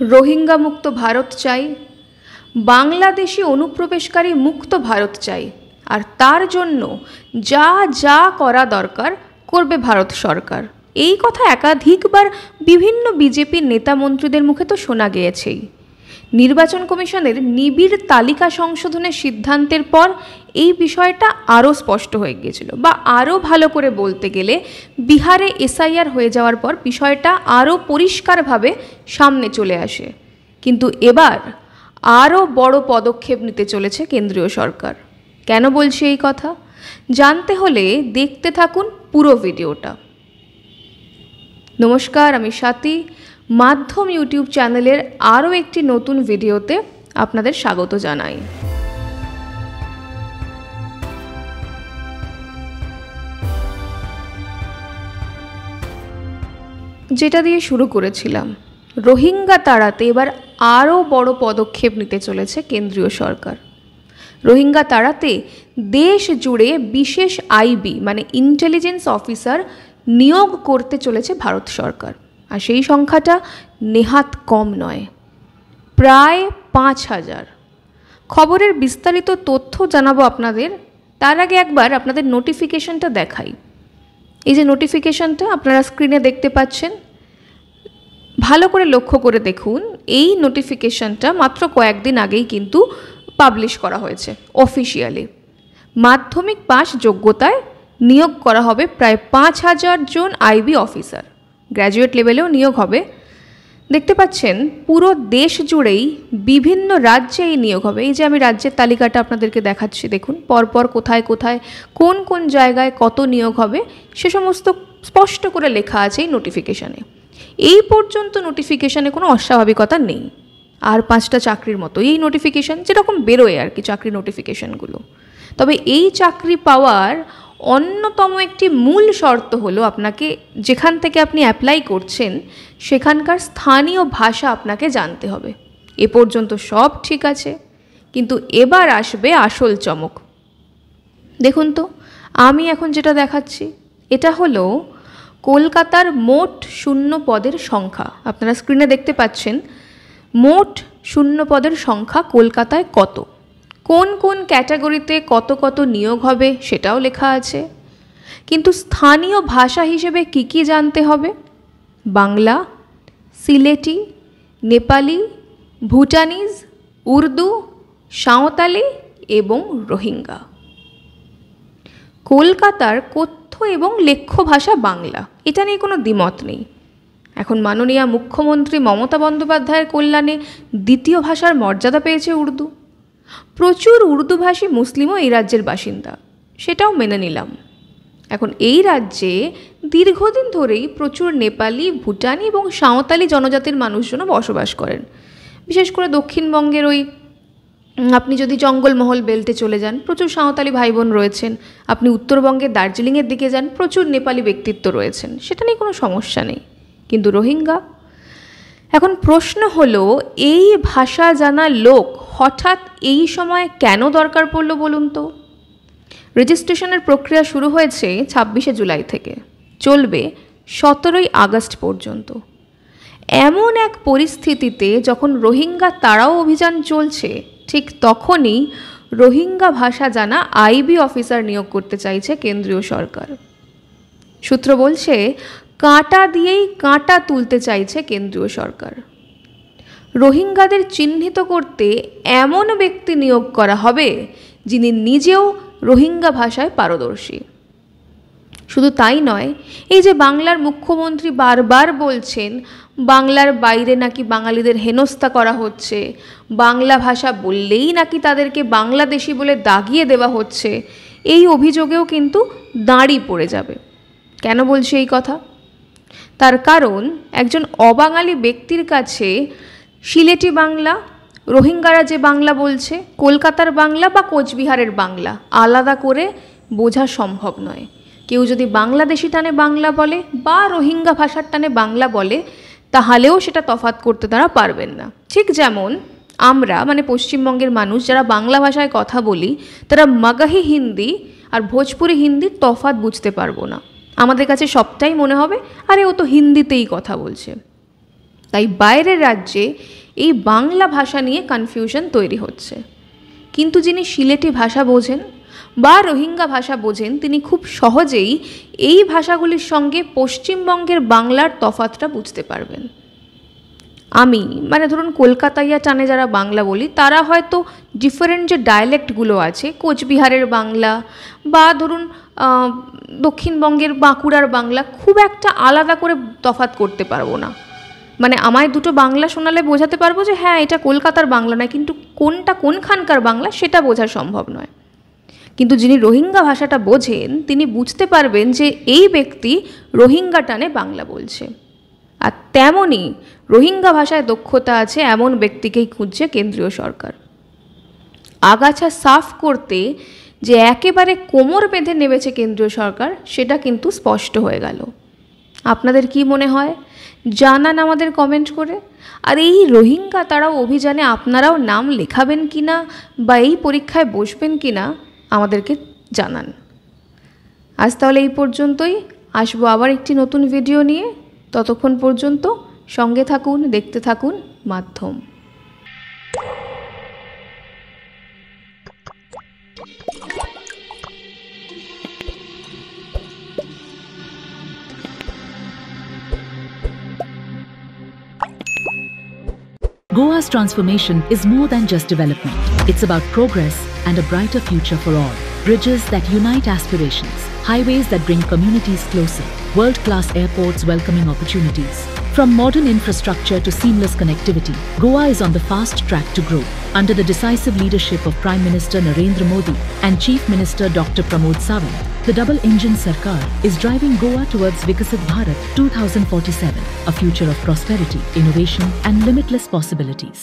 রোহিঙ্গা মুক্ত ভারত চাই, বাংলাদেশি অনুপ্রবেশকারী মুক্ত ভারত চাই, আর তার জন্য যা যা করা দরকার করবে ভারত সরকার। এই কথা একাধিকবার বিভিন্ন বিজেপির নেতা মন্ত্রীদের মুখে তো শোনা গিয়েছেই। নির্বাচন কমিশনের নিবিড় তালিকা সংশোধনের সিদ্ধান্তের পর এই বিষয়টা আরও স্পষ্ট হয়ে গিয়েছিল, বা আরও ভালো করে বলতে গেলে বিহারে এসআইআর হয়ে যাওয়ার পর বিষয়টা আরও পরিষ্কারভাবে সামনে চলে আসে। কিন্তু এবার আরও বড় পদক্ষেপ নিতে চলেছে কেন্দ্রীয় সরকার। কেন বলছি এই কথা? জানতে হলে দেখতে থাকুন পুরো ভিডিওটা। নমস্কার, আমি স্বাতী। মাধ্যম ইউটিউব চ্যানেলের আরও একটি নতুন ভিডিওতে আপনাদের স্বাগত জানাই। যেটা দিয়ে শুরু করেছিলাম, রোহিঙ্গা তাড়াতে এবার আরও বড় পদক্ষেপ নিতে চলেছে কেন্দ্রীয় সরকার। রোহিঙ্গা তাড়াতে দেশ জুড়ে বিশেষ আইবি মানে ইন্টেলিজেন্স অফিসার নিয়োগ করতে চলেছে ভারত সরকার। আর সেই সংখ্যাটা নেহাত কম নয়, প্রায় ৫,০০০। খবরের বিস্তারিত তথ্য জানাবো আপনাদের, তার আগে একবার আপনাদের নোটিফিকেশনটা দেখাই। এই যে নোটিফিকেশনটা আপনারা স্ক্রিনে দেখতে পাচ্ছেন, ভালো করে লক্ষ্য করে দেখুন। এই নোটিফিকেশনটা মাত্র কয়েকদিন আগেই কিন্তু পাবলিশ করা হয়েছে অফিসিয়ালি। মাধ্যমিক পাস যোগ্যতায় নিয়োগ করা হবে প্রায় ৫,০০০ জন আইবি অফিসার। গ্র্যাজুয়েট লেভেলেও নিয়োগ হবে। দেখতে পাচ্ছেন পুরো দেশ জুড়েই বিভিন্ন রাজ্যে এই নিয়োগ হবে। এই যে আমি রাজ্যের তালিকাটা আপনাদেরকে দেখাচ্ছি, দেখুন পরপর কোথায় কোথায় কোন কোন জায়গায় কত নিয়োগ হবে সে সমস্ত স্পষ্ট করে লেখা আছে এই নোটিফিকেশানে। এই পর্যন্ত নোটিফিকেশানে কোনো অস্বাভাবিকতা নেই। আর 5টা চাকরির মতো এই নোটিফিকেশান যেরকম বেরোয় আর কি, চাকরি নোটিফিকেশানগুলো। তবে এই চাকরি পাওয়ার অন্যতম একটি মূল শর্ত হলো আপনাকে যেখান থেকে আপনি অ্যাপ্লাই করছেন সেখানকার স্থানীয় ভাষা আপনাকে জানতে হবে। এ পর্যন্ত সব ঠিক আছে, কিন্তু এবার আসবে আসল চমক। দেখুন তো, আমি এখন যেটা দেখাচ্ছি এটা হলো কলকাতার মোট শূন্য পদের সংখ্যা। আপনারা স্ক্রিনে দেখতে পাচ্ছেন মোট শূন্য পদের সংখ্যা কলকাতায় কত, কোন কোন ক্যাটাগরিতে কত কত নিয়োগ হবে সেটাও লেখা আছে। কিন্তু স্থানীয় ভাষা হিসেবে কি কি জানতে হবে? বাংলা, সিলেটি, নেপালি, ভুটানিজ, উর্দু, সাঁওতালি এবং রোহিঙ্গা। কলকাতার কথ্য এবং লেখ্য ভাষা বাংলা, এটা নিয়ে কোনো দ্বিমত নেই। এখন মাননীয় মুখ্যমন্ত্রী মমতা বন্দ্যোপাধ্যায়ের কল্যাণে দ্বিতীয় ভাষার মর্যাদা পেয়েছে উর্দু। প্রচুর উর্দুভাষী মুসলিমও এই রাজ্যের বাসিন্দা, সেটাও মেনে নিলাম। এখন এই রাজ্যে দীর্ঘদিন ধরেই প্রচুর নেপালি, ভুটানি এবং সাঁওতালি জনজাতির মানুষজনও বসবাস করেন। বিশেষ করে দক্ষিণবঙ্গের ওই আপনি যদি জঙ্গলমহল বেল্টে চলে যান প্রচুর সাঁওতালি ভাই বোন রয়েছেন, আপনি উত্তরবঙ্গের দার্জিলিংয়ের দিকে যান প্রচুর নেপালি ব্যক্তিত্ব রয়েছেন, সেটা নিয়ে কোনো সমস্যা নেই। কিন্তু রোহিঙ্গা, এখন প্রশ্ন হলো এই ভাষা জানা লোক হঠাৎ এই সময় কেন দরকার পড়লো বলুন তো? রেজিস্ট্রেশনের প্রক্রিয়া শুরু হয়েছে 26শে জুলাই থেকে, চলবে 17ই আগস্ট পর্যন্ত। এমন এক পরিস্থিতিতে যখন রোহিঙ্গা তাড়াও অভিযান চলছে, ঠিক তখনই রোহিঙ্গা ভাষা জানা আইবি অফিসার নিয়োগ করতে চাইছে কেন্দ্রীয় সরকার। সূত্র বলছে কাঁটা দিয়েই কাঁটা তুলতে চাইছে কেন্দ্রীয় সরকার। রোহিঙ্গাদের চিহ্নিত করতে এমন ব্যক্তি নিয়োগ করা হবে যিনি নিজেও রোহিঙ্গা ভাষায় পারদর্শী। শুধু তাই নয়, এই যে বাংলার মুখ্যমন্ত্রী বারবার বলছেন বাংলার বাইরে নাকি বাঙালিদের হেনস্থা করা হচ্ছে, বাংলা ভাষা বললেই নাকি তাদেরকে বাংলাদেশি বলে দাগিয়ে দেওয়া হচ্ছে, এই অভিযোগেও কিন্তু দাঁড়ি পড়ে যাবে। কেন বলছি এই কথা? তার কারণ একজন অবাঙালি ব্যক্তির কাছে সিলেটি বাংলা, রোহিঙ্গারা যে বাংলা বলছে, কলকাতার বাংলা বা কোচবিহারের বাংলা আলাদা করে বোঝা সম্ভব নয়। কেউ যদি বাংলাদেশি টানে বাংলা বলে বা রোহিঙ্গা ভাষার টানে বাংলা বলে, তাহলেও সেটা তফাৎ করতে তারা পারবেন না। ঠিক যেমন আমরা মানে পশ্চিমবঙ্গের মানুষ যারা বাংলা ভাষায় কথা বলি, তারা মাগাহি হিন্দি আর ভোজপুরি হিন্দির তফাৎ বুঝতে পারবো না। আমাদের কাছে সবটাই মনে হবে আরে ও তো হিন্দিতেই কথা বলছে। তাই বাইরের রাজ্যে এই বাংলা ভাষা নিয়ে কনফিউশন তৈরি হচ্ছে। কিন্তু যিনি সিলেটি ভাষা বোঝেন বা রোহিঙ্গা ভাষা বোঝেন, তিনি খুব সহজেই এই ভাষাগুলির সঙ্গে পশ্চিমবঙ্গের বাংলার তফাতটা বুঝতে পারবেন। আমি ধরুন কলকাতাইয়া টানে যারা বাংলা বলি, তারা হয়তো ডিফারেন্ট যে ডায়ালেক্টগুলো আছে, কোচবিহারের বাংলা বা ধরুন দক্ষিণবঙ্গের বাঁকুড়ার বাংলা, খুব একটা আলাদা করে তফাৎ করতে পারবো না। আমায় দুটো বাংলা শোনালে বোঝাতে পারবো যে হ্যাঁ এটা কলকাতার বাংলা নয়, কিন্তু কোনটা কোনখানকার বাংলা সেটা বোঝা সম্ভব নয়। কিন্তু যিনি রোহিঙ্গা ভাষাটা বোঝেন, তিনি বুঝতে পারবেন যে এই ব্যক্তি রোহিঙ্গা টানে বাংলা বলছে। আর তেমনই রোহিঙ্গা ভাষায় দক্ষতা আছে এমন ব্যক্তিকেই খুঁজছে কেন্দ্রীয় সরকার। আগাছা সাফ করতে যে একেবারে কোমর বেঁধে নেমেছে কেন্দ্রীয় সরকার, সেটা কিন্তু স্পষ্ট হয়ে গেল। আপনাদের কি মনে হয় জানান আমাদের কমেন্ট করে। আর এই রোহিঙ্গা তাড়াও অভিযানে আপনারাও নাম লেখাবেন কিনা বা এই পরীক্ষায় বসবেন কিনা আমাদেরকে জানান। আজ তাহলে এই পর্যন্তই, আসবো আবার একটি নতুন ভিডিও নিয়ে। ততক্ষণ পর্যন্ত সঙ্গে থাকুন, দেখতে থাকুন মাধ্যম। Goa's transformation is more than just development. It's about progress and a brighter future for all. Bridges that unite aspirations, highways that bring communities closer, world-class airports welcoming opportunities. From modern infrastructure to seamless connectivity, Goa is on the fast track to grow. Under the decisive leadership of Prime Minister Narendra Modi and Chief Minister Dr. Pramod Sawant, the double-engine Sarkar is driving Goa towards Vikasit Bharat 2047, a future of prosperity, innovation and limitless possibilities.